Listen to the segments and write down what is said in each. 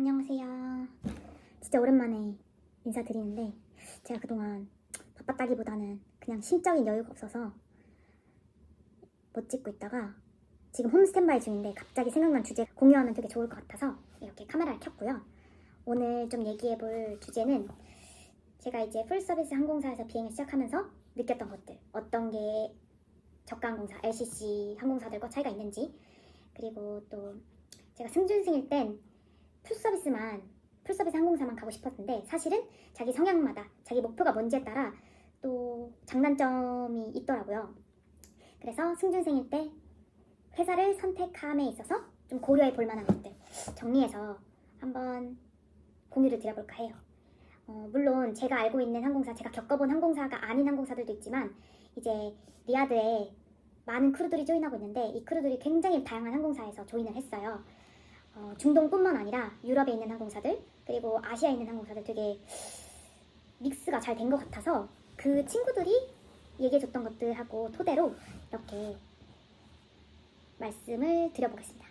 안녕하세요. 진짜 오랜만에 인사드리는데 제가 그동안 바빴다기보다는 그냥 심적인 여유가 없어서 못 찍고 있다가 지금 홈 스탠바이 중인데 갑자기 생각난 주제 공유하면 되게 좋을 것 같아서 이렇게 카메라를 켰고요. 오늘 좀 얘기해볼 주제는 제가 이제 풀서비스 항공사에서 비행을 시작하면서 느꼈던 것들, 어떤 게 저가 항공사, LCC 항공사들과 차이가 있는지, 그리고 또 제가 승준생일 땐 풀서비스 항공사만 가고 싶었는데 사실은 자기 성향마다 자기 목표가 뭔지에 따라 또 장단점이 있더라고요. 그래서 승준생일 때 회사를 선택함에 있어서 좀 고려해 볼 만한 것들 정리해서 한번 공유를 드려볼까 해요. 물론 제가 알고 있는 항공사, 제가 겪어본 항공사가 아닌 항공사들도 있지만 이제 리야드에 많은 크루들이 조인하고 있는데 이 크루들이 굉장히 다양한 항공사에서 조인을 했어요. 중동뿐만 아니라 유럽에 있는 항공사들 그리고 아시아에 있는 항공사들 되게 믹스가 잘 된 것 같아서 그 친구들이 얘기해줬던 것들하고 토대로 이렇게 말씀을 드려보겠습니다.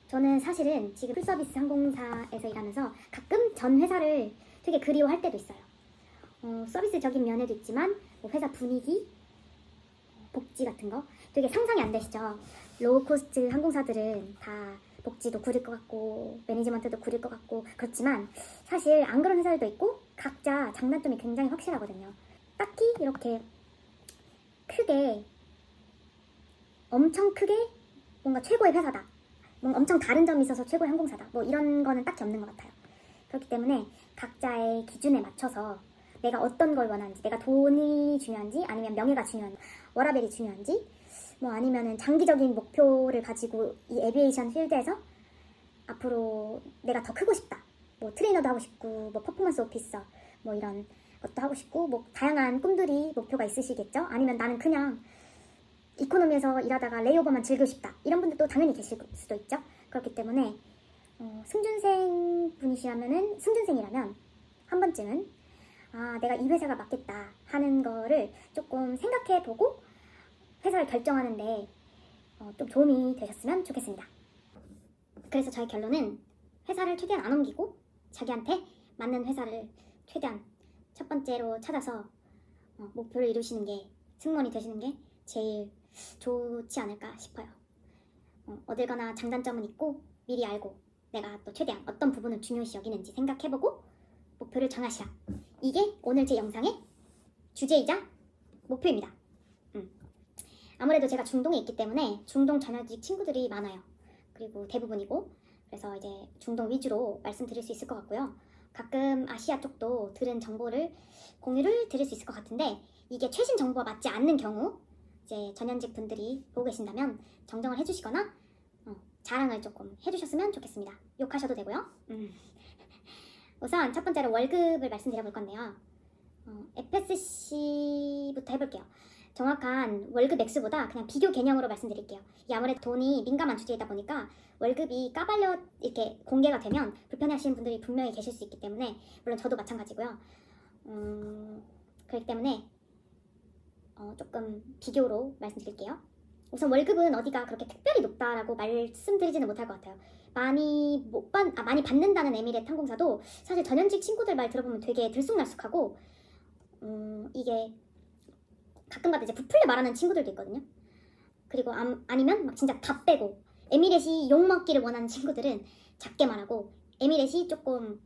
저는 사실은 지금 풀서비스 항공사에서 일하면서 가끔 전 회사를 되게 그리워할 때도 있어요. 서비스적인 면에도 있지만 뭐 회사 분위기, 복지 같은 거 되게 상상이 안 되시죠? 로우코스트 항공사들은 다 복지도 구릴 것 같고 매니지먼트도 구릴 것 같고 그렇지만 사실 안 그런 회사들도 있고 각자 장단점이 굉장히 확실하거든요. 딱히 이렇게 크게 엄청 크게 뭔가 최고의 회사다, 뭔가 엄청 다른 점이 있어서 최고의 항공사다 뭐 이런 거는 딱히 없는 것 같아요. 그렇기 때문에 각자의 기준에 맞춰서 내가 어떤 걸 원하는지, 내가 돈이 중요한지 아니면 명예가 중요한지, 워라밸이 중요한지 뭐 아니면은 장기적인 목표를 가지고 이 에비에이션 필드에서 앞으로 내가 더 크고 싶다, 뭐 트레이너도 하고 싶고 뭐 퍼포먼스 오피서 뭐 이런 것도 하고 싶고 뭐 다양한 꿈들이 목표가 있으시겠죠. 아니면 나는 그냥 이코노미에서 일하다가 레이오버만 즐기고 싶다 이런 분들도 당연히 계실 수도 있죠. 그렇기 때문에 승준생이라면 한 번쯤은 내가 이 회사가 맞겠다 하는 거를 조금 생각해보고 회사를 결정하는데 좀 도움이 되셨으면 좋겠습니다. 그래서 저의 결론은 회사를 최대한 안 옮기고 자기한테 맞는 회사를 최대한 첫 번째로 찾아서 목표를 이루시는 게, 승무원이 되시는 게 제일 좋지 않을까 싶어요. 어딜 가나 장단점은 있고 미리 알고 내가 또 최대한 어떤 부분을 중요시 여기는지 생각해보고 목표를 정하시라. 이게 오늘 제 영상의 주제이자 목표입니다. 아무래도 제가 중동에 있기 때문에 중동 전현직 친구들이 많아요. 그리고 대부분이고, 그래서 이제 중동 위주로 말씀드릴 수 있을 것 같고요. 가끔 아시아 쪽도 들은 정보를 공유를 드릴 수 있을 것 같은데 이게 최신 정보와 맞지 않는 경우 이제 전현직 분들이 보고 계신다면 정정을 해주시거나 자랑을 조금 해주셨으면 좋겠습니다. 욕하셔도 되고요. 우선 첫 번째로 월급을 말씀드려볼 건데요. FSC부터 해볼게요. 정확한 월급 액수보다 그냥 비교 개념으로 말씀드릴게요. 이게 아무래도 돈이 민감한 주제이다 보니까 월급이 까발려 이렇게 공개가 되면 불편해하시는 분들이 분명히 계실 수 있기 때문에, 물론 저도 마찬가지고요. 그렇기 때문에 조금 비교로 말씀드릴게요. 우선 월급은 어디가 그렇게 특별히 높다라고 말씀드리지는 못할 것 같아요. 많이 받는다는 에미레이트 항공사도 사실 전현직 친구들 말 들어보면 되게 들쑥날쑥하고 이게 가끔가다 이제 부풀려 말하는 친구들도 있거든요. 그리고 아니면 막 진짜 다 빼고 에미레이트이 욕먹기를 원하는 친구들은 작게 말하고, 에미레이트이 조금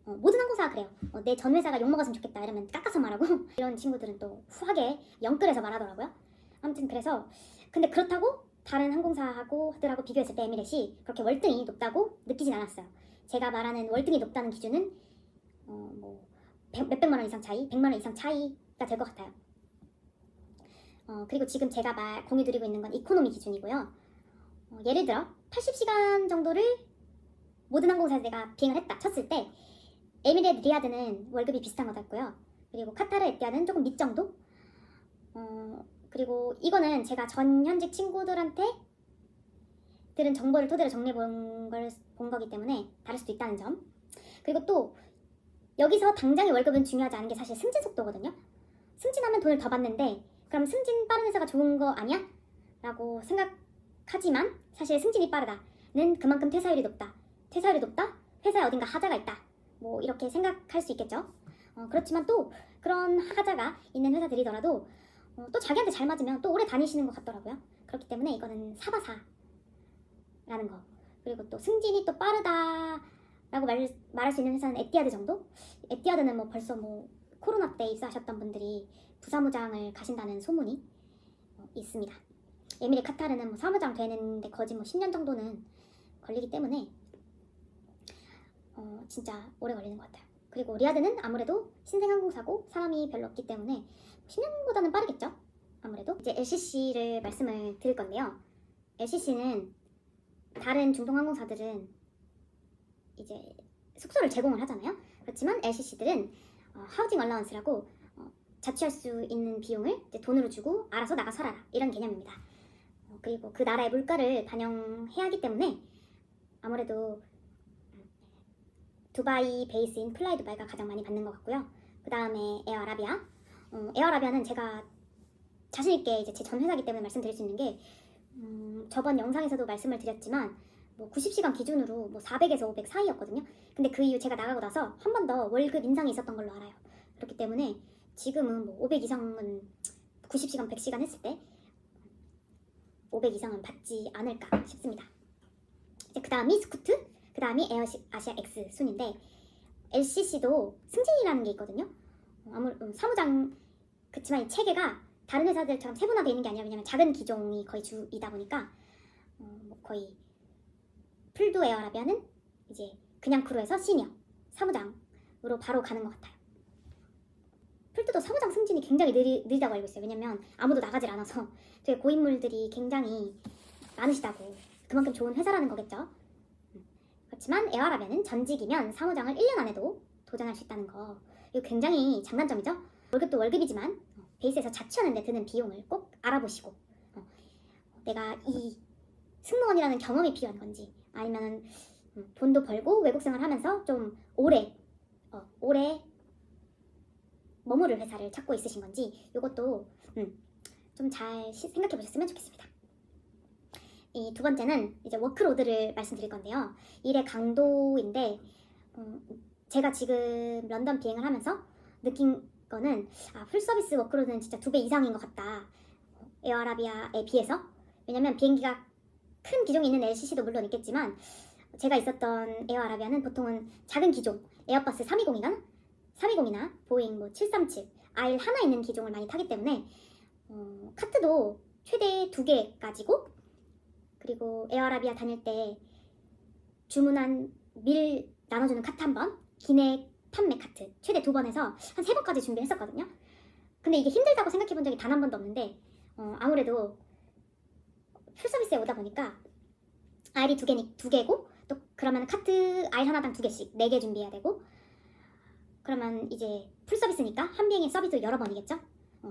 모든 항공사가 그래요. 내 전 회사가 욕먹었으면 좋겠다 이러면 깎아서 말하고 이런 친구들은 또 후하게 영끌해서 말하더라고요. 아무튼 그래서 근데 그렇다고 다른 항공사들하고 비교했을 때 에미레이트이 그렇게 월등히 높다고 느끼진 않았어요. 제가 말하는 월등히 높다는 기준은 뭐 몇백만 원 이상 차이, 100만 원 이상 차이가 될 것 같아요. 그리고 지금 제가 공유드리고 있는 건 이코노미 기준이고요. 예를 들어 80시간 정도를 모든 항공사에서 내가 비행을 했다 쳤을 때 에미레이트 리야드는 월급이 비슷한 것 같고요. 그리고 카타르 에티하드는 조금 밑정도. 그리고 이거는 제가 전현직 친구들한테 들은 정보를 토대로 정리해 본 거기 때문에 다를 수도 있다는 점. 그리고 또 여기서 당장의 월급은 중요하지 않은 게 사실 승진 속도거든요. 승진하면 돈을 더 받는데 그럼 승진 빠른 회사가 좋은 거 아니야? 라고 생각하지만 사실 승진이 빠르다, 그만큼 퇴사율이 높다. 퇴사율이 높다? 회사에 어딘가 하자가 있다. 뭐 이렇게 생각할 수 있겠죠. 그렇지만 또 그런 하자가 있는 회사들이더라도 또 자기한테 잘 맞으면 또 오래 다니시는 것 같더라고요. 그렇기 때문에 이거는 사바사라는 거. 그리고 또 승진이 또 빠르다라고 말할 수 있는 회사는 에티하드 정도? 에티하드는 뭐 벌써 뭐 코로나 때 입사하셨던 분들이 부사무장을 가신다는 소문이 있습니다. 에미리 카타르는 뭐 사무장 되는데 거의 뭐 10년 정도는 걸리기 때문에 진짜 오래 걸리는 것 같아요. 그리고 리아드는 아무래도 신생항공사고 사람이 별로 없기 때문에 10년보다는 빠르겠죠. 아무래도 이제 LCC를 말씀을 드릴 건데요. LCC는 다른 중동항공사들은 이제 숙소를 제공을 하잖아요. 그렇지만 LCC들은 하우징 얼라운스라고 자취할 수 있는 비용을 이제 돈으로 주고 알아서 나가 살아라 이런 개념입니다. 그리고 그 나라의 물가를 반영해야 하기 때문에 아무래도 두바이 베이스인 플라이 두바이가 가장 많이 받는 것 같고요. 그 다음에 에어아라비아. 에어아라비아는 제가 자신있게 이제 제 전 회사이기 때문에 말씀드릴 수 있는 게 저번 영상에서도 말씀을 드렸지만 뭐 90시간 기준으로 뭐 400에서 500 사이였거든요. 근데 그 이후 제가 나가고 나서 한 번 더 월급 인상이 있었던 걸로 알아요. 그렇기 때문에 지금은 뭐 500 이상은 90시간 100시간 했을 때 500 이상은 받지 않을까 싶습니다. 이제 그 다음이 스쿠트, 그 다음이 에어아시아 X 순인데 LCC도 승진이라는 게 있거든요. 사무장 그치만 이 체계가 다른 회사들처럼 세분화되어 있는 게 아니라 왜냐면 작은 기종이 거의 주이다 보니까 뭐 거의 풀도 에어아라비아는 이제 그냥 크루에서 시니어 사무장으로 바로 가는 것 같아요. 풀도도 사무장 승진이 굉장히 느리다고 알고 있어요. 왜냐면 아무도 나가질 않아서 되게 고인물들이 굉장히 많으시다고 그만큼 좋은 회사라는 거겠죠. 그렇지만 에어아라비아는 전직이면 사무장을 1년 안에도 도전할 수 있다는 거 이거 굉장히 장단점이죠. 월급도 월급이지만 베이스에서 자취하는 데 드는 비용을 꼭 알아보시고 내가 이 승무원이라는 경험이 필요한 건지 아니면 돈도 벌고 외국 생활하면서 좀 오래 머무를 회사를 찾고 있으신 건지 이것도 좀 잘 생각해 보셨으면 좋겠습니다. 이 두 번째는 이제 워크로드를 말씀드릴 건데요. 일의 강도인데 제가 지금 런던 비행을 하면서 느낀 거는 풀서비스 워크로드는 진짜 2배 이상인 것 같다. 에어아라비아에 비해서. 왜냐면 비행기가 큰 기종이 있는 LCC도 물론 있겠지만 제가 있었던 에어아라비아는 보통은 작은 기종 에어버스 320이나 보잉 뭐 737, 아일 하나 있는 기종을 많이 타기 때문에 카트도 최대 2개까지고 그리고 에어아라비아 다닐 때 주문한 밀 나눠주는 카트 한 번, 기내 판매 카트 최대 2번 해서 한 3번까지 준비했었거든요. 근데 이게 힘들다고 생각해 본 적이 단 한 번도 없는데 아무래도 풀서비스에 오다 보니까 아일이 2개고 또 그러면 카트 아일 하나당 2개씩 4개 준비해야 되고 그러면 이제 풀서비스니까 한 비행에 서비스 여러 번이겠죠.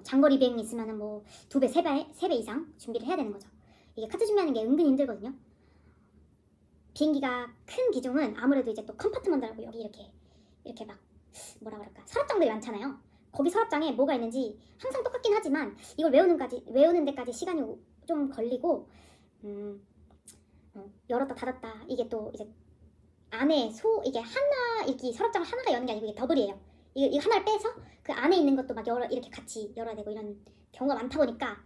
장거리 비행이 있으면 뭐 2배, 3배 이상 준비를 해야 되는 거죠. 이게 카트 준비하는 게 은근 힘들거든요. 비행기가 큰 기종은 아무래도 이제 또 컴파트먼트라고 여기 이렇게 막 뭐라 그럴까 서랍장들이 많잖아요. 거기 서랍장에 뭐가 있는지 항상 똑같긴 하지만 이걸 외우는 데까지 시간이 좀 걸리고 열었다 닫았다 이게 또 이제 안에 이게 하나 이렇게 서랍장 하나가 여는 게 아니고 이게 더블이에요. 이거 하나를 빼서 그 안에 있는 것도 막 이렇게 같이 열어야 되고 이런 경우가 많다 보니까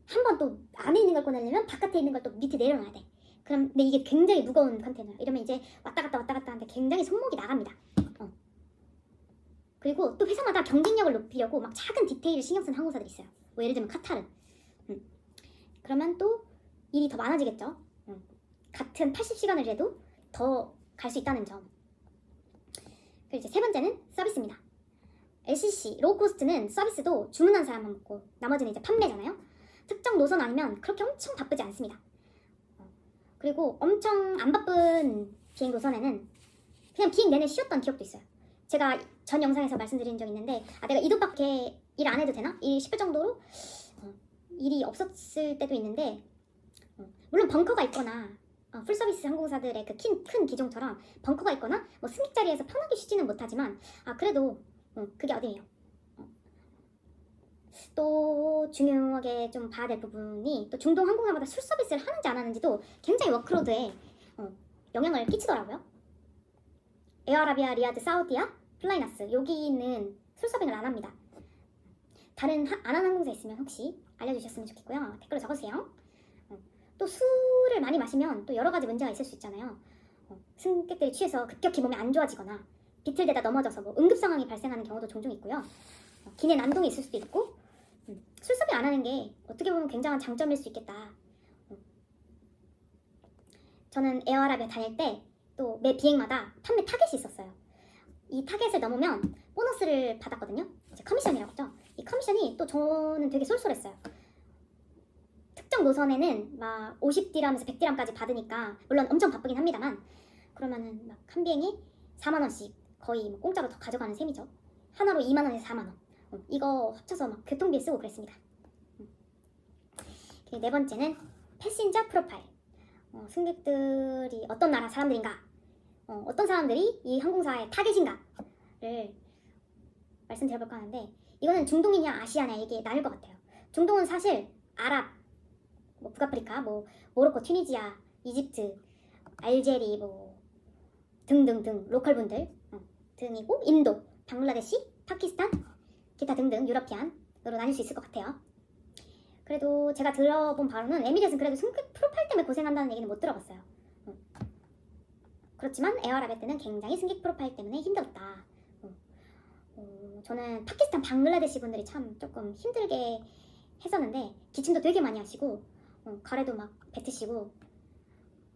한 번 또 안에 있는 걸 꺼내려면 바깥에 있는 걸 또 밑에 내려놔야 돼. 근데 이게 굉장히 무거운 컨테이너야. 이러면 이제 왔다 갔다 하는데 굉장히 손목이 나갑니다. 그리고 또 회사마다 경쟁력을 높이려고 막 작은 디테일을 신경 쓰는 항공사들이 있어요. 뭐 예를 들면 카타르. 그러면 또 일이 더 많아지겠죠. 같은 80시간을 일해도 더 갈 수 있다는 점. 그리고 이제 세 번째는 서비스입니다. LCC, 로우코스트는 서비스도 주문한 사람만 먹고 나머지는 이제 판매잖아요. 특정 노선 아니면 그렇게 엄청 바쁘지 않습니다. 그리고 엄청 안 바쁜 비행 노선에는 그냥 비행 내내 쉬었던 기억도 있어요. 제가 전 영상에서 말씀드린 적 있는데 내가 이 돈밖에 일 안 해도 되나? 일 싶을 정도로 일이 없었을 때도 있는데 물론 벙커가 있거나 풀서비스 항공사들의 그 큰 기종처럼 벙커가 있거나 뭐 승객 자리에서 편하게 쉬지는 못하지만 그래도 그게 어디예요. 또 중요하게 좀 봐야 될 부분이 또 중동 항공사마다 술 서비스를 하는지 안 하는지도 굉장히 워크로드에 영향을 끼치더라고요. 에어아라비아, 리야드, 사우디아, 플라이나스 여기는 술 서빙을 안 합니다. 다른 안 하는 항공사 있으면 혹시 알려주셨으면 좋겠고요. 댓글로 적어주세요. 또 술을 많이 마시면 또 여러 가지 문제가 있을 수 있잖아요. 승객들이 취해서 급격히 몸이 안 좋아지거나 비틀대다 넘어져서 뭐 응급 상황이 발생하는 경우도 종종 있고요. 기내 난동이 있을 수도 있고 술 서빙 안 하는 게 어떻게 보면 굉장한 장점일 수 있겠다. 저는 에어아라비아 다닐 때 또 매 비행마다 판매 타겟이 있었어요. 이 타겟을 넘으면 보너스를 받았거든요. 이제 커미션이라고 하죠. 이 커미션이 또 저는 되게 쏠쏠했어요. 특정 노선에는 막 50디람에서 100디람까지 받으니까 물론 엄청 바쁘긴 합니다만 그러면은 막 한 비행에 4만 원씩 거의 뭐 공짜로 더 가져가는 셈이죠. 하나로 2만 원에서 4만 원. 이거 합쳐서 막 교통비에 쓰고 그랬습니다. 네 번째는 패신저 프로파일. 승객들이 어떤 나라 사람들인가, 어떤 사람들이 이 항공사의 타겟인가를 말씀드려볼까 하는데 이거는 중동이냐 아시아냐 이게 나뉠 것 같아요. 중동은 사실 아랍, 뭐 북아프리카, 뭐 모로코, 튀니지아, 이집트, 알제리 뭐 등등등 로컬 분들 등이고 인도, 방글라데시, 파키스탄, 기타 등등 유러피안으로 나뉠 수 있을 것 같아요. 그래도 제가 들어본 바로는 에미레이트는 그래도 승객 프로파일 때문에 고생한다는 얘기는 못 들어봤어요. 그렇지만 에어아라비아 때는 굉장히 승객 프로파일 때문에 힘들었다. 저는 파키스탄, 방글라데시 분들이 참 조금 힘들게 했었는데 기침도 되게 많이 하시고 가래도 막 뱉으시고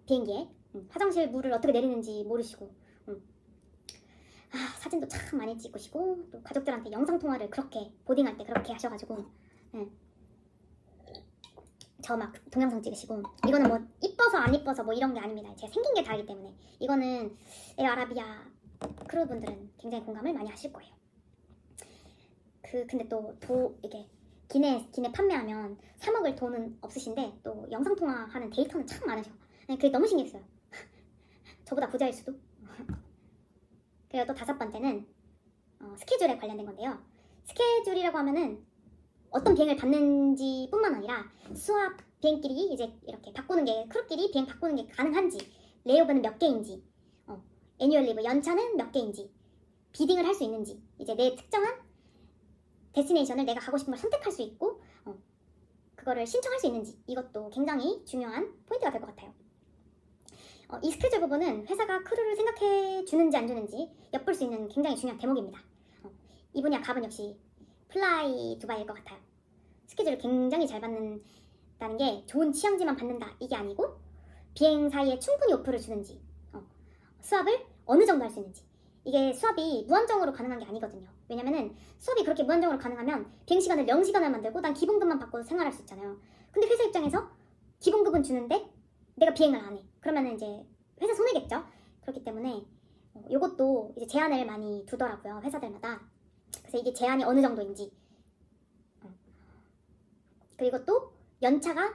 비행기에 화장실 물을 어떻게 내리는지 모르시고 사진도 참 많이 찍으시고 또 가족들한테 영상통화를 그렇게 보딩할 때 그렇게 하셔가지고 저 막 동영상 찍으시고 이거는 뭐 이뻐서 안 이뻐서 뭐 이런 게 아닙니다. 제가 생긴 게 다르기 때문에 이거는 에어아라비아 크루분들은 굉장히 공감을 많이 하실 거예요. 근데 또 이게 기내 판매하면 사 먹을 돈은 없으신데 또 영상통화하는 데이터는 참 많으셔. 그게 너무 신기했어요. 저보다 부자일 수도. 그리고 또 다섯 번째는 스케줄에 관련된 건데요. 스케줄이라고 하면은 어떤 비행을 받는지 뿐만 아니라 수압 비행끼리 이제 이렇게 바꾸는 게 크루끼리 비행 바꾸는 게 가능한지, 레이오버는 몇 개인지, 애니얼 리브 연차는 몇 개인지, 비딩을 할 수 있는지, 이제 내 특정한 데스티네이션을 내가 가고 싶은 걸 선택할 수 있고 그거를 신청할 수 있는지 이것도 굉장히 중요한 포인트가 될 것 같아요. 이 스케줄 부분은 회사가 크루를 생각해 주는지 안 주는지 엿볼 수 있는 굉장히 중요한 대목입니다. 이 분야 갑은 역시 플라이 두바이일 것 같아요. 스케줄을 굉장히 잘 받는다는 게 좋은 취향지만 받는다 이게 아니고 비행 사이에 충분히 오프를 주는지 수압을 어느 정도 할 수 있는지 이게 수압이 무한정으로 가능한 게 아니거든요. 왜냐면은 수압이 그렇게 무한정으로 가능하면 비행 시간을 0시간을 만들고 난 기본급만 받고 생활할 수 있잖아요. 근데 회사 입장에서 기본급은 주는데 내가 비행을 안 해. 그러면은 이제 회사 손해겠죠. 그렇기 때문에 요것도 이제 제한을 많이 두더라고요. 회사들마다. 그래서 이게 제한이 어느 정도인지 그리고 또 연차가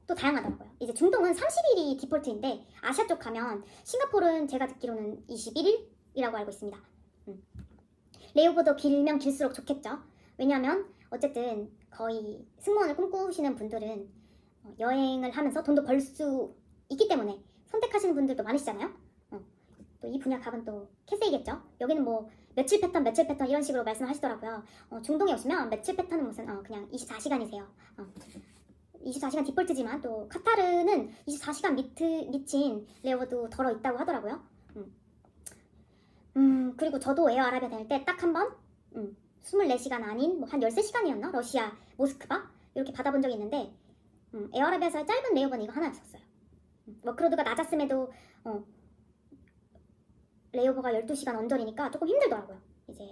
또 다양하더라고요. 이제 중동은 30일이 디폴트인데 아시아 쪽 가면 싱가포르는 제가 듣기로는 21일이라고 알고 있습니다. 레이오버도 길면 길수록 좋겠죠. 왜냐하면 어쨌든 거의 승무원을 꿈꾸시는 분들은 여행을 하면서 돈도 벌 수 있기 때문에 선택하시는 분들도 많으시잖아요. 또 이 분야 갑은 또 캐세이겠죠. 여기는 뭐 며칠 패턴 이런 식으로 말씀하시더라고요. 중동에 오시면 며칠 패턴은 무슨 그냥 24시간이세요. 24시간 디폴트지만 또 카타르는 24시간 미친 레이오버도 덜어 있다고 하더라고요. 그리고 저도 에어아라비아 다닐 때 딱 한 번 24시간 아닌 뭐 한 13시간이었나? 러시아 모스크바 이렇게 받아본 적이 있는데 에어아라비아에서 짧은 레이오버는 이거 하나였었어요. 워크로드가 낮았음에도 레이오버가 12시간 언저리니까 조금 힘들더라고요. 이제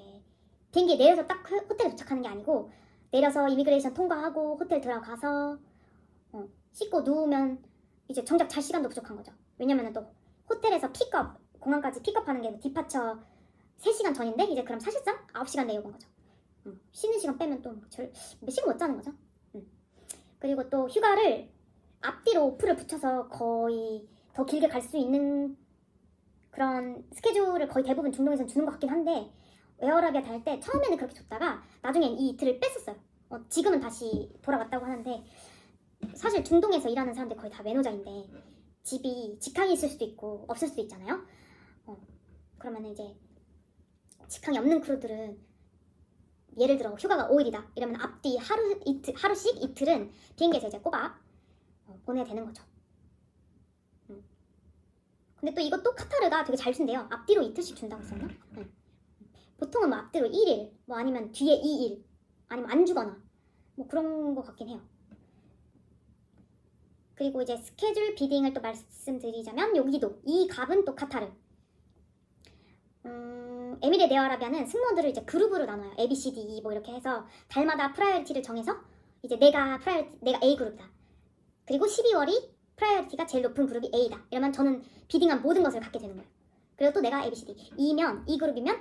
비행기에 내려서 딱 호텔에 도착하는 게 아니고 내려서 이미그레이션 통과하고 호텔 들어가서 씻고 누우면 이제 정작 잘 시간도 부족한 거죠. 왜냐면은 또 호텔에서 픽업 공항까지 픽업하는 게 디파처 3시간 전인데 이제 그럼 사실상 9시간 레이오버인 거죠. 쉬는 시간 빼면 또 몇 시간 못 자는 거죠. 그리고 또 휴가를 앞뒤로 오프를 붙여서 거의 더 길게 갈 수 있는 그런 스케줄을 거의 대부분 중동에서는 주는 것 같긴 한데 에어아라비아 다닐 때 처음에는 그렇게 줬다가 나중엔 이 이틀을 뺐었어요. 지금은 다시 돌아왔다고 하는데 사실 중동에서 일하는 사람들 거의 다 매너저인데 집이 직항이 있을 수도 있고 없을 수도 있잖아요. 그러면 이제 직항이 없는 크루들은 예를 들어 휴가가 5일이다 이러면 앞뒤 하루씩 이틀은 비행기에서 이제 꼬박 보내야 되는 거죠. 근데 또 이것도 카타르가 되게 잘 준대요. 앞뒤로 이틀씩 준다고 했었나? 보통은 뭐 앞뒤로 1일 뭐 아니면 뒤에 2일 아니면 안 주거나 뭐 그런 거 같긴 해요. 그리고 이제 스케줄 비딩을 또 말씀드리자면 여기도 이 값은 또 카타르. 에미레트아라비아는 승무원들을 이제 그룹으로 나눠요. A, B, C, D, E 뭐 이렇게 해서 달마다 프라이어리티를 정해서 이제 내가 A 그룹이다. 그리고 12월이 프라이어리티가 제일 높은 그룹이 A다. 이러면 저는 비딩한 모든 것을 갖게 되는 거예요. 그리고 또 내가 A, B, C, D E 그룹이면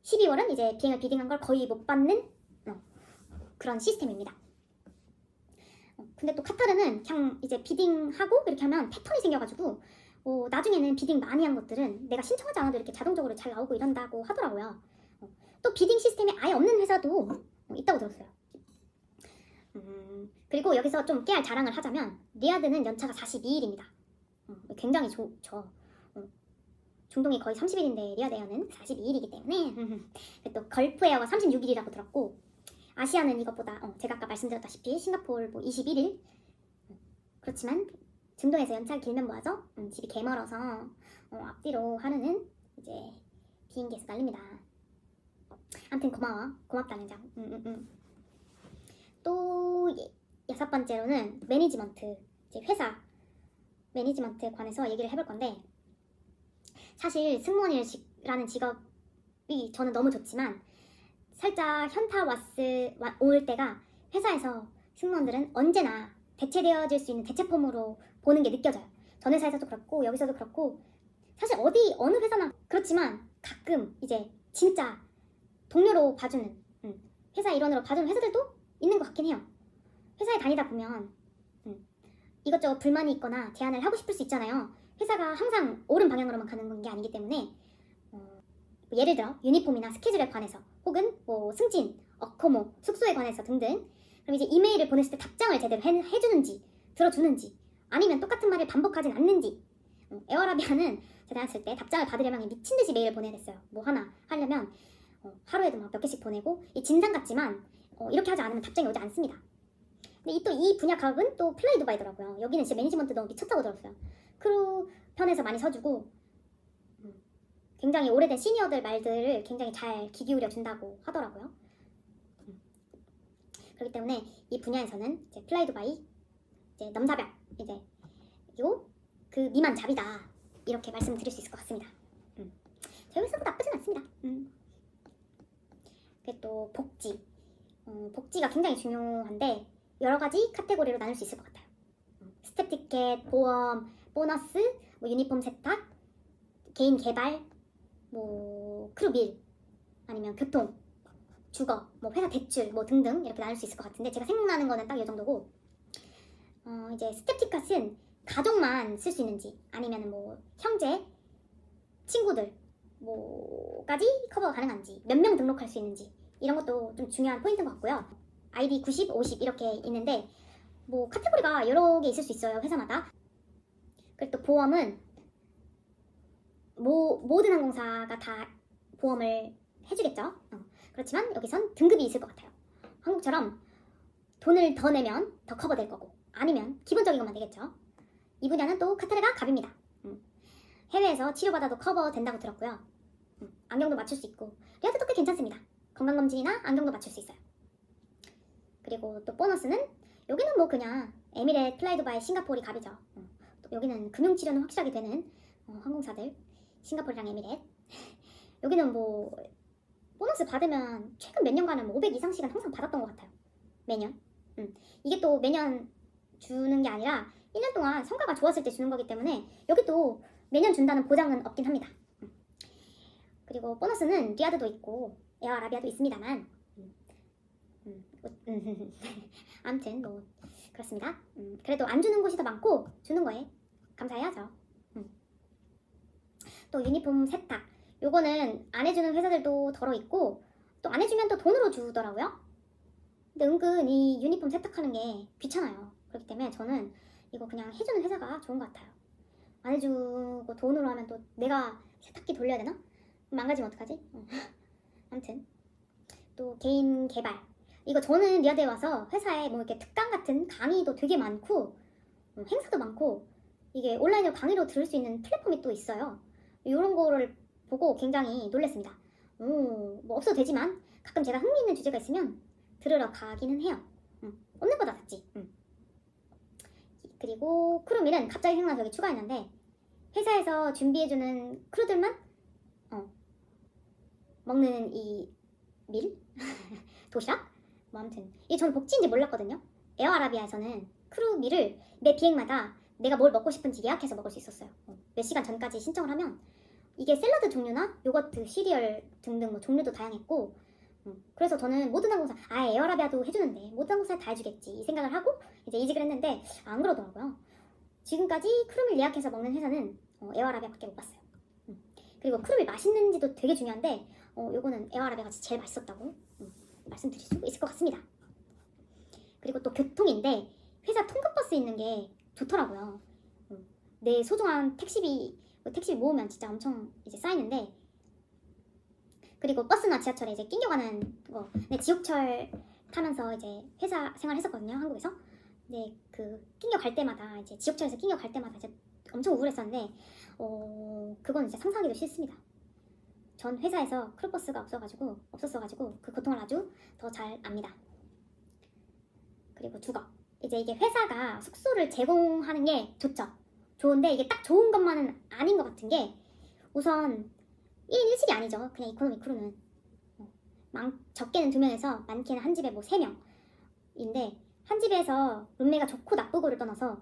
12월은 이제 비행을 비딩한 걸 거의 못 받는 그런 시스템입니다. 근데 또 카타르는 그냥 이제 비딩하고 이렇게 하면 패턴이 생겨가지고 나중에는 비딩 많이 한 것들은 내가 신청하지 않아도 이렇게 자동적으로 잘 나오고 이런다고 하더라고요. 또 비딩 시스템이 아예 없는 회사도 있다고 들었어요. 그리고 여기서 좀 깨알 자랑을 하자면 리야드는 연차가 42일입니다. 굉장히 좋죠. 중동이 거의 30일인데 리야드에어는 42일이기 때문에 또 걸프에어가 36일이라고 들었고 아시아는 이것보다 제가 아까 말씀드렸다시피 싱가포르 뭐 21일 그렇지만 중동에서 연차가 길면 뭐하죠? 집이 개멀어서 앞뒤로 하루는 이제 비행기에서 날립니다. 아무튼 고맙다는 점. 또 6번째로는 매니지먼트, 이제 회사 매니지먼트에 관해서 얘기를 해볼 건데 사실 승무원이라는 직업이 저는 너무 좋지만 살짝 현타 올 때가 회사에서 승무원들은 언제나 대체되어질 수 있는 대체품으로 보는 게 느껴져요. 전 회사에서도 그렇고 여기서도 그렇고 사실 어느 회사나 그렇지만 가끔 이제 진짜 동료로 봐주는 회사 일원으로 봐주는 회사들도 있는 것 같긴 해요. 회사에 다니다 보면 이것저것 불만이 있거나 제안을 하고 싶을 수 있잖아요. 회사가 항상 옳은 방향으로만 가는 게 아니기 때문에 예를 들어 유니폼이나 스케줄에 관해서 혹은 뭐 승진, 어코모, 숙소에 관해서 등등 그럼 이제 이메일을 보냈을 때 답장을 제대로 해주는지 들어주는지 아니면 똑같은 말을 반복하진 않는지 에어아라비아는 제가 다녔을 때 답장을 받으려면 미친듯이 메일을 보내야 됐어요. 뭐 하나 하려면 하루에도 막 몇 개씩 보내고 이 진상 같지만 이렇게 하지 않으면 답장이 오지 않습니다. 근데 또 이 분야 가업은 또 플라이 두바이더라고요. 여기는 진짜 매니지먼트 너무 미쳤다고 들었어요. 크루 편에서 많이 서주고 굉장히 오래된 시니어들 말들을 굉장히 잘 귀 기울여 준다고 하더라고요. 그렇기 때문에 이 분야에서는 이제 플라이 두바이 이제 넘사벽 이제 그리고 그 미만 잡이다 이렇게 말씀드릴 수 있을 것 같습니다. 저희 회사도 나쁘진 않습니다. 그리고 또 복지가 굉장히 중요한데 여러 가지 카테고리로 나눌 수 있을 것 같아요. 스텝 티켓, 보험, 보너스, 뭐 유니폼 세탁, 개인 개발, 뭐 크루밀, 아니면 교통, 주거, 뭐 회사 대출, 뭐 등등 이렇게 나눌 수 있을 것 같은데 제가 생각나는 거는 딱 이 정도고 이제 스텝 티켓은 가족만 쓸 수 있는지 아니면 뭐 형제, 친구들 뭐까지 커버가 가능한지 몇 명 등록할 수 있는지 이런 것도 좀 중요한 포인트인 것 같고요. ID 90, 50 이렇게 있는데 뭐 카테고리가 여러 개 있을 수 있어요. 회사마다. 그리고 또 보험은 모든 항공사가 다 보험을 해주겠죠. 그렇지만 여기선 등급이 있을 것 같아요. 한국처럼 돈을 더 내면 더 커버될 거고 아니면 기본적인 것만 되겠죠. 이 분야는 또 카타르가 갑입니다. 해외에서 치료받아도 커버된다고 들었고요. 안경도 맞출 수 있고 리아드도 꽤 괜찮습니다. 건강검진이나 안경도 맞출 수 있어요. 그리고 또 보너스는 여기는 뭐 그냥 에미레트, 플라이 두바이, 싱가포르이 갑이죠. 또 여기는 금융치료는 확실하게 되는 항공사들 싱가포르랑 에미레트 여기는 뭐 보너스 받으면 최근 몇 년간은 500 이상씩은 항상 받았던 것 같아요. 매년. 이게 또 매년 주는 게 아니라 1년 동안 성과가 좋았을 때 주는 거기 때문에 여기도 매년 준다는 보장은 없긴 합니다. 그리고 보너스는 리아드도 있고 에어아라비아도 있습니다만 아무튼 뭐 그렇습니다. 그래도 안 주는 곳이 더 많고 주는 거에 감사해야죠. 또 유니폼 세탁 요거는 안 해주는 회사들도 덜어 있고 또 안 해주면 또 돈으로 주더라고요. 근데 은근 이 유니폼 세탁하는 게 귀찮아요. 그렇기 때문에 저는 이거 그냥 해주는 회사가 좋은 것 같아요. 안 해주고 돈으로 하면 또 내가 세탁기 돌려야 되나? 망가지면 어떡하지? 아무튼 또 개인 개발, 이거 저는 리아드에 와서 회사에 뭐 이렇게 특강 같은 강의도 되게 많고 행사도 많고 이게 온라인으로 강의로 들을 수 있는 플랫폼이 또 있어요. 이런 거를 보고 굉장히 놀랐습니다. 뭐 없어도 되지만 가끔 제가 흥미있는 주제가 있으면 들으러 가기는 해요. 없는 거다 낫지. 그리고 크루밀은 갑자기 생각나서 여기 추가했는데, 회사에서 준비해주는 크루들만 먹는 이 밀? 도시락? 뭐 아무튼 이게 저는 복지인지 몰랐거든요. 에어아라비아에서는 크루밀을 매 비행마다 내가 뭘 먹고 싶은지 예약해서 먹을 수 있었어요. 몇 시간 전까지 신청을 하면 이게 샐러드 종류나 요거트, 시리얼 등등 뭐 종류도 다양했고, 그래서 저는 모든 항공사 에어아라비아도 해주는데 모든 항공사 다 해주겠지 이 생각을 하고 이제 이직을 했는데 안 그러더라고요. 지금까지 크루밀 예약해서 먹는 회사는 에어아라비아밖에 못 봤어요. 그리고 크루밀 맛있는지도 되게 중요한데 요거는 에어아라비아가 제일 맛있었다고 말씀드릴 수 있을 것 같습니다. 그리고 또 교통인데 회사 통근버스 있는 게 좋더라고요. 내 소중한 택시비 모으면 진짜 엄청 이제 쌓이는데, 그리고 버스나 지하철에 이제 낑겨가는 거, 네, 지옥철 타면서 이제 회사 생활 했었거든요, 한국에서. 근데 그 낑겨 갈 때마다 이제 지옥철에서 압 갈 때마다 이제 엄청 우울했었는데 그건 이제 상상하기도 싫습니다. 전 회사에서 크루버스가 없었어가지고 그 고통을 아주 더 잘 압니다. 그리고 주거, 이제 이게 회사가 숙소를 제공하는 게 좋은데 이게 딱 좋은 것만은 아닌 것 같은 게, 우선 1인 1식이 아니죠. 그냥 이코노미 크루는 적게는 2명에서 많게는 한 집에 뭐 3명인데, 한 집에서 룸메가 좋고 나쁘고를 떠나서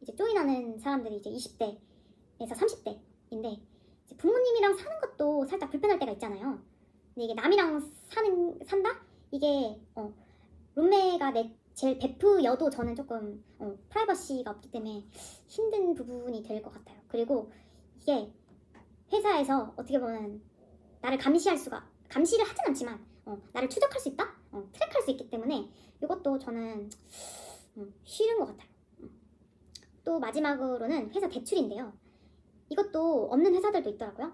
이제 조인하는 사람들이 이제 20대에서 30대인데 부모님이랑 사는 것도 살짝 불편할 때가 있잖아요. 근데 이게 남이랑 산다? 이게 룸메가 내 제일 베프여도 저는 조금 프라이버시가 없기 때문에 힘든 부분이 될 것 같아요. 그리고 이게 회사에서 어떻게 보면 나를 감시를 하진 않지만 나를 추적할 수 있다? 트랙할 수 있기 때문에 이것도 저는 싫은 것 같아요. 또 마지막으로는 회사 대출인데요. 이것도 없는 회사들도 있더라고요.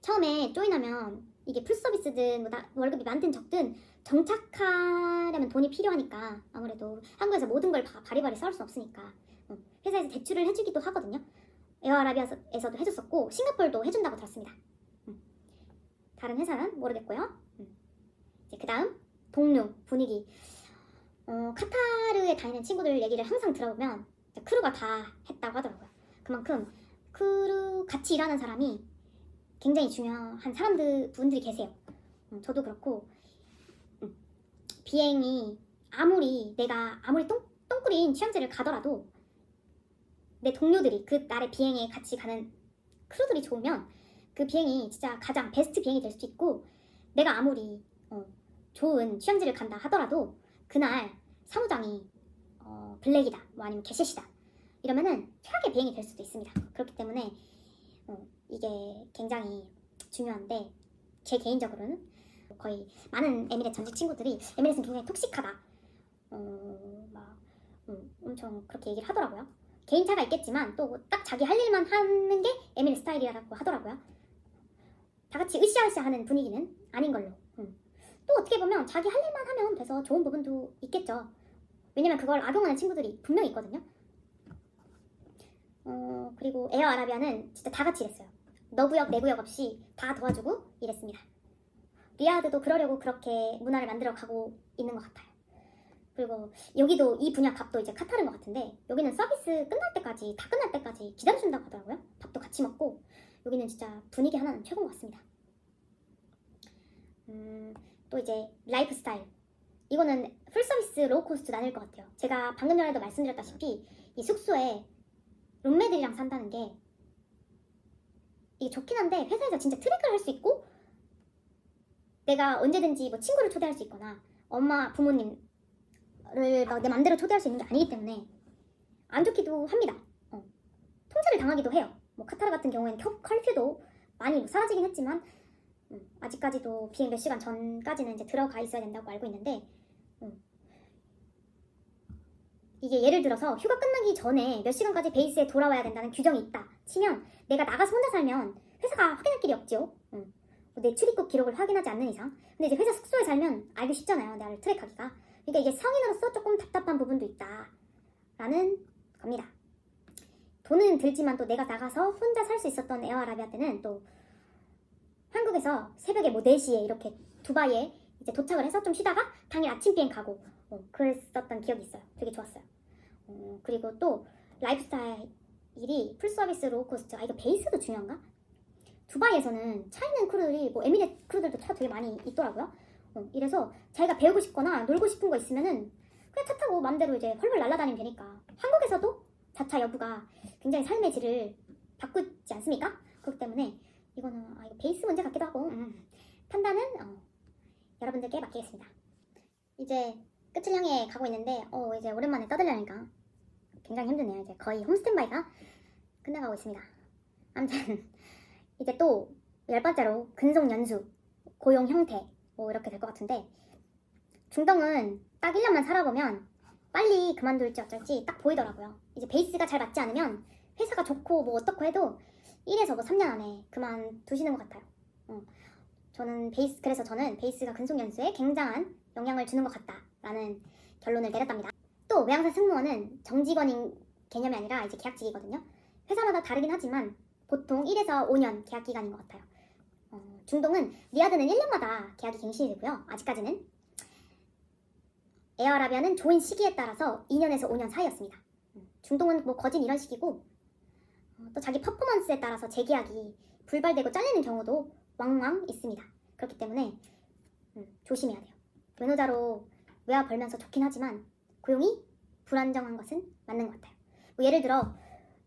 처음에 조인하면 이게 풀서비스든 뭐 월급이 많든 적든 정착하려면 돈이 필요하니까, 아무래도 한국에서 모든 걸 바리바리 쌓을 수 없으니까 회사에서 대출을 해주기도 하거든요. 에어아라비아에서도 해줬었고 싱가포르도 해준다고 들었습니다. 다른 회사는 모르겠고요. 이제 그 다음 동료 분위기, 카타르에 다니는 친구들 얘기를 항상 들어보면 크루가 다 했다고 하더라고요. 그만큼 크루 같이 일하는 사람이 굉장히 중요한 분들이 계세요. 저도 그렇고 비행이 내가 아무리 똥꾸리인 취향제를 가더라도 내 동료들이 그 날의 비행에 같이 가는 크루들이 좋으면 그 비행이 진짜 가장 베스트 비행이 될 수도 있고, 내가 아무리 좋은 취향지를 간다 하더라도 그날 사무장이 블랙이다 뭐 아니면 개셋이다 이러면은 최악의 비행이 될 수도 있습니다. 그렇기 때문에 이게 굉장히 중요한데, 제 개인적으로는 거의 많은 에미레이트 전직 친구들이 에미레이트는 굉장히 톡식하다 엄청 그렇게 얘기를 하더라고요. 개인차가 있겠지만 또 딱 자기 할 일만 하는 게 에미레이트 스타일이라고 하더라고요. 다 같이 으쌰으쌰 하는 분위기는 아닌 걸로. 또 어떻게 보면 자기 할 일만 하면 돼서 좋은 부분도 있겠죠. 왜냐면 그걸 악용하는 친구들이 분명히 있거든요. 그리고 에어아라비아는 진짜 다 같이 일했어요. 너구역 내구역 없이 다 도와주고 일했습니다. 리아드도 그러려고 그렇게 문화를 만들어 가고 있는 것 같아요. 그리고 여기도 이 분야 값도 이제 카타르인 것 같은데, 여기는 서비스 다 끝날 때까지 기다려준다고 하더라고요. 밥도 같이 먹고. 여기는 진짜 분위기 하나는 최고인 것 같습니다. 또 이제 라이프 스타일, 이거는 풀서비스 로우 코스트 나뉠 것 같아요. 제가 방금 전에도 말씀드렸다시피 이 숙소에 룸메들이랑 산다는 게 이게 좋긴 한데, 회사에서 진짜 트랙을 할 수 있고 내가 언제든지 뭐 친구를 초대할 수 있거나 엄마 부모님을 내 맘대로 초대할 수 있는 게 아니기 때문에 안 좋기도 합니다. 통제를 당하기도 해요. 뭐 카타르 같은 경우에는 컬퓨도 많이 사라지긴 했지만 아직까지도 비행 몇 시간 전까지는 이제 들어가 있어야 된다고 알고 있는데, 이게 예를 들어서 휴가 끝나기 전에 몇 시간까지 베이스에 돌아와야 된다는 규정이 있다 치면 내가 나가서 혼자 살면 회사가 확인할 길이 없지요. 내 출입국 기록을 확인하지 않는 이상. 근데 이제 회사 숙소에 살면 알기 쉽잖아요. 나를 트랙하기가. 그러니까 이게 성인으로서 조금 답답한 부분도 있다 라는 겁니다. 돈은 들지만 또 내가 나가서 혼자 살 수 있었던 에어아라비아 때는 또 한국에서 새벽에 뭐 4시에 이렇게 두바이에 이제 도착을 해서 좀 쉬다가 당일 아침 비행 가고 그랬었던 기억이 있어요. 되게 좋았어요. 그리고 또 라이프스타일이 풀서비스 로우코스트. 이거 베이스도 중요한가? 두바이에서는 차 있는 크루들이 뭐 에미레트 크루들도 차 되게 많이 있더라고요. 이래서 자기가 배우고 싶거나 놀고 싶은 거 있으면은 그냥 차 타고 맘대로 이제 헐헐 날아다니면 되니까. 한국에서도 자차 여부가 굉장히 삶의 질을 바꾸지 않습니까? 그렇기 때문에 이거는 이거 베이스 문제 같기도 하고 판단은 여러분들께 맡기겠습니다. 이제 끝을 향해 가고 있는데 이제 오랜만에 떠들려니까 굉장히 힘드네요. 이제 거의 홈스탠바이가 끝나가고 있습니다. 아무튼 이제 또 10번째로 근속 연수, 고용 형태 뭐 이렇게 될 것 같은데 중동은 딱 1년만 살아보면 빨리 그만둘지 어쩔지 딱 보이더라고요. 이제 베이스가 잘 맞지 않으면 회사가 좋고 뭐 어떻고 해도 1에서 뭐 3년 안에 그만두시는 것 같아요. 그래서 저는 베이스가 근속 연수에 굉장한 영향을 주는 것 같다라는 결론을 내렸답니다. 또 외항사 승무원은 정직원인 개념이 아니라 이제 계약직이거든요. 회사마다 다르긴 하지만 보통 1에서 5년 계약 기간인 것 같아요. 중동은 리야드는 1년마다 계약이 갱신이 되고요. 아직까지는. 에어아라비아는 조인 시기에 따라서 2년에서 5년 사이였습니다. 중동은 뭐 거진 이런 식이고 또 자기 퍼포먼스에 따라서 재계약이 불발되고 잘리는 경우도 왕왕 있습니다. 그렇기 때문에 조심해야 돼요. 외노자로 외화 벌면서 좋긴 하지만 고용이 불안정한 것은 맞는 것 같아요. 뭐 예를 들어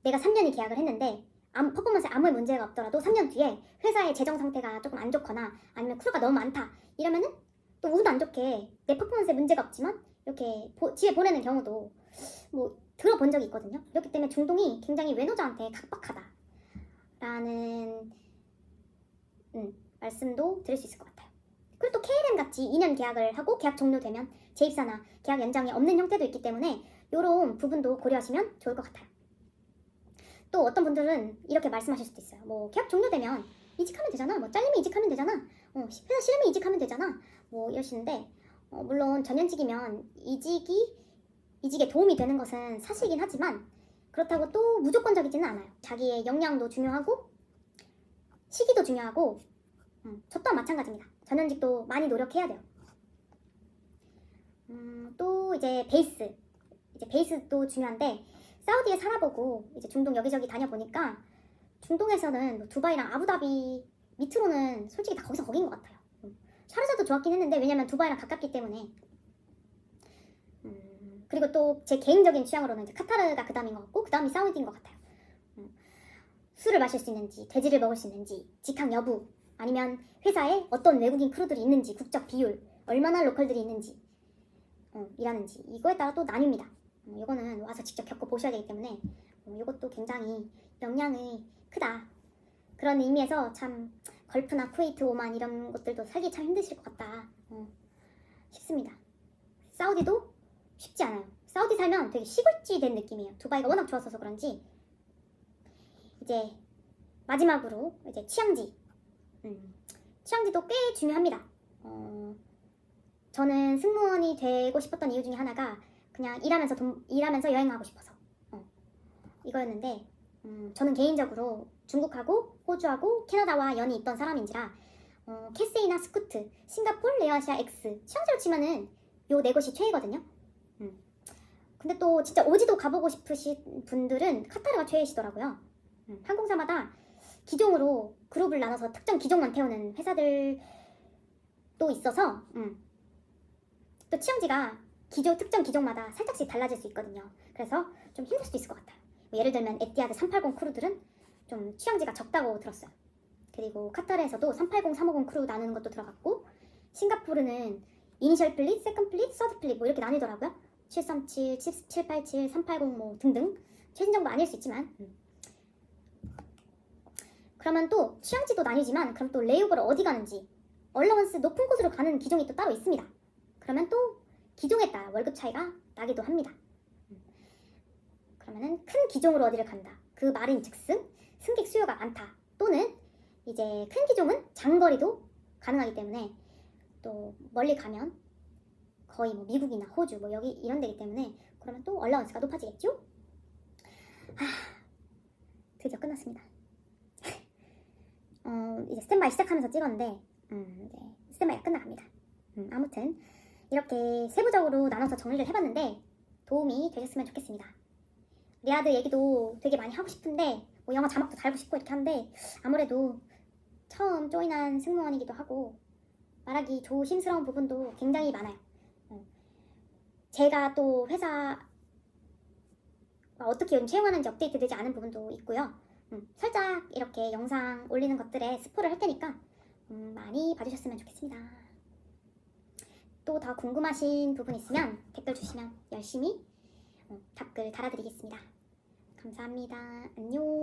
내가 3년이 계약을 했는데 퍼포먼스에 아무 문제가 없더라도 3년 뒤에 회사의 재정 상태가 조금 안 좋거나 아니면 크루가 너무 많다 이러면은 또 운도 안 좋게 내 퍼포먼스에 문제가 없지만 이렇게 뒤에 보내는 경우도 뭐 들어본 적이 있거든요. 그렇기 때문에 중동이 굉장히 외노자한테 각박하다라는 말씀도 드릴 수 있을 것 같아요. 그리고 또 KLM 같이 2년 계약을 하고 계약 종료되면 재입사나 계약 연장이 없는 형태도 있기 때문에 이런 부분도 고려하시면 좋을 것 같아요. 또 어떤 분들은 이렇게 말씀하실 수도 있어요. 뭐 계약 종료되면 이직하면 되잖아. 뭐 잘리면 이직하면 되잖아. 회사 싫으면 이직하면 되잖아. 뭐 이러시는데 물론 전현직이면 이직에 도움이 되는 것은 사실이긴 하지만 그렇다고 또 무조건적이지는 않아요. 자기의 역량도 중요하고 시기도 중요하고 저 또한 마찬가지입니다. 전현직도 많이 노력해야 돼요. 또 이제 베이스도 중요한데 사우디에 살아보고 이제 중동 여기저기 다녀보니까 중동에서는 뭐 두바이랑 아부다비 밑으로는 솔직히 다 거기서 거긴 것 같아요. 샤르자도 좋았긴 했는데 왜냐면 두바이랑 가깝기 때문에 그리고 또 제 개인적인 취향으로는 이제 카타르가 그 다음인 것 같고 그 다음이 사우디인 것 같아요. 술을 마실 수 있는지 돼지를 먹을 수 있는지 직항 여부 아니면 회사에 어떤 외국인 크루들이 있는지 국적 비율 얼마나 로컬들이 있는지 일하는지 이거에 따라 또 나뉩니다. 이거는 와서 직접 겪어보셔야 되기 때문에 이것도 굉장히 영향이 크다. 그런 의미에서 참 걸프나 쿠웨이트, 오만 이런 곳들도 살기 참 힘드실 것 같다 싶습니다. 사우디도 쉽지 않아요. 사우디 살면 되게 시골지 된 느낌이에요. 두바이가 워낙 좋았어서 그런지. 이제 마지막으로 이제 취향지. 취향지도 꽤 중요합니다. 저는 승무원이 되고 싶었던 이유 중에 하나가 그냥 일하면서 여행하고 싶어서 이거였는데 저는 개인적으로 중국하고 호주하고 캐나다와 연이 있던 사람인지라 캐세이나 스쿠트, 싱가폴, 레어아시아 X 취향지로 치면은 요 네 곳이 최애거든요. 근데 또 진짜 오지도 가보고 싶으신 분들은 카타르가 최애시더라고요. 항공사마다 기종으로 그룹을 나눠서 특정 기종만 태우는 회사들도 있어서 또 취향지가 특정 기종마다 살짝씩 달라질 수 있거든요. 그래서 좀 힘들 수도 있을 것 같아요. 뭐 예를 들면 에티하드 380 크루들은 좀 취향지가 적다고 들었어요. 그리고 카타르에서도 380, 350 크루 나누는 것도 들어갔고 싱가포르는 이니셜 플릿, 세컨 플릿, 서드 플릿 뭐 이렇게 나뉘더라고요. 737, 787, 380 뭐 등등 최신 정보 아닐 수 있지만 그러면 또 취향지도 나뉘지만 그럼 또 레이오버를 어디 가는지 얼러원스 높은 곳으로 가는 기종이 또 따로 있습니다. 그러면 또 기종에 따라 월급 차이가 나기도 합니다. 그러면은 큰 기종으로 어디를 간다. 그 말인 즉슨 승객 수요가 많다. 또는 이제 큰 기종은 장거리도 가능하기 때문에 또 멀리 가면 거의 뭐 미국이나 호주 뭐 여기 이런 데기 때문에 그러면 또 얼라운스가 높아지겠죠? 드디어 끝났습니다. 이제 스탠바이 시작하면서 찍었는데 이제 스탠바이가 끝나갑니다. 아무튼 이렇게 세부적으로 나눠서 정리를 해봤는데 도움이 되셨으면 좋겠습니다. 리아드 얘기도 되게 많이 하고 싶은데 뭐 영어 자막도 달고 싶고 이렇게 하는데 아무래도 처음 조인한 승무원이기도 하고 말하기 조심스러운 부분도 굉장히 많아요. 제가 또 회사 어떻게 요즘 채용하는지 업데이트되지 않은 부분도 있고요. 살짝 이렇게 영상 올리는 것들에 스포를 할 테니까 많이 봐주셨으면 좋겠습니다. 또 더 궁금하신 부분 있으면 댓글 주시면 열심히 답글 달아드리겠습니다. 감사합니다. 안녕.